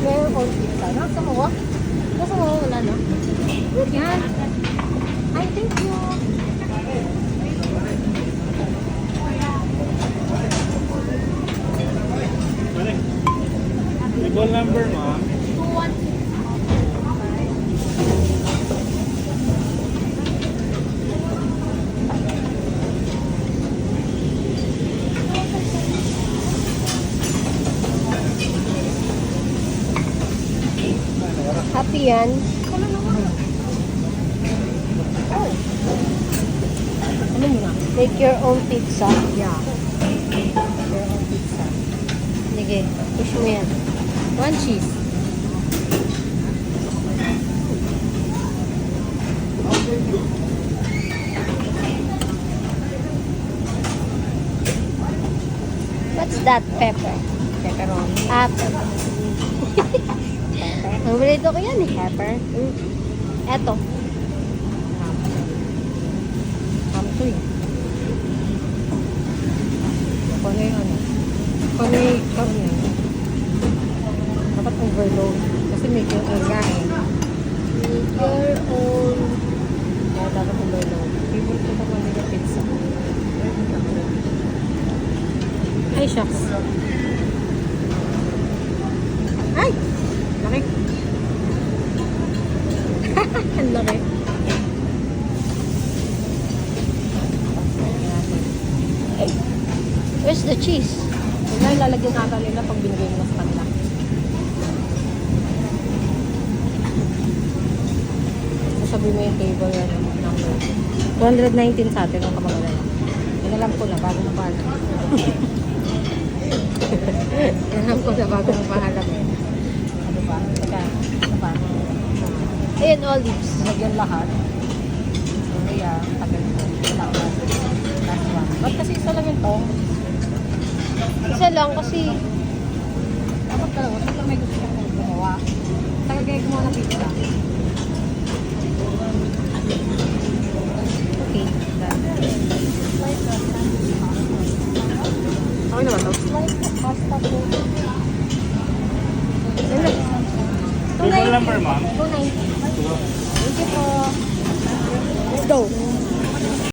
Meron old pizza. Nasa mo ko? Nasa mo ko? Wala na. Yan. Ay, thank you. Table number, ma'am. 216. Happy yan. Oh. Ano mo na? Make your own pizza. Yeah. Make your own pizza. Sige, push mo yan. 1 cheese. What's that? Pepper. Pepperoni. Ah, pepper. Ang paborito ko yan eh. Pepper. Eto. Hamsoy. Kung yung ano. Kung yung karne. Dapat overload. Kasi may area eh. Make your own. Kaya dapat overload. Favorite ko naman nila pizza. Ay, shucks. Ay! Laki. Ang laki. Where's the cheese? Yun na ilalagyan natin nila pag binigay mo na sa kanila. Sabi mo yung table yan number. 219 sa atin ang kamagalan. Inalam ko na bago ng pahalam. Inalam ko na bago ng pahalam eh. Ano ba? Teka, ano ba? Ayan, olives. Lagyan lahat. Sorry tagal ko. Last one. Ba't kasi isa lang yun to? Isa lang kasi Dapat dalawa. Siyempre may gusto kong gumawa. Tagal kayo gumawa ng pizza. okay. Okay naman to? Pasta po. Table number, ma'am. 290. Thank you po. Let's go.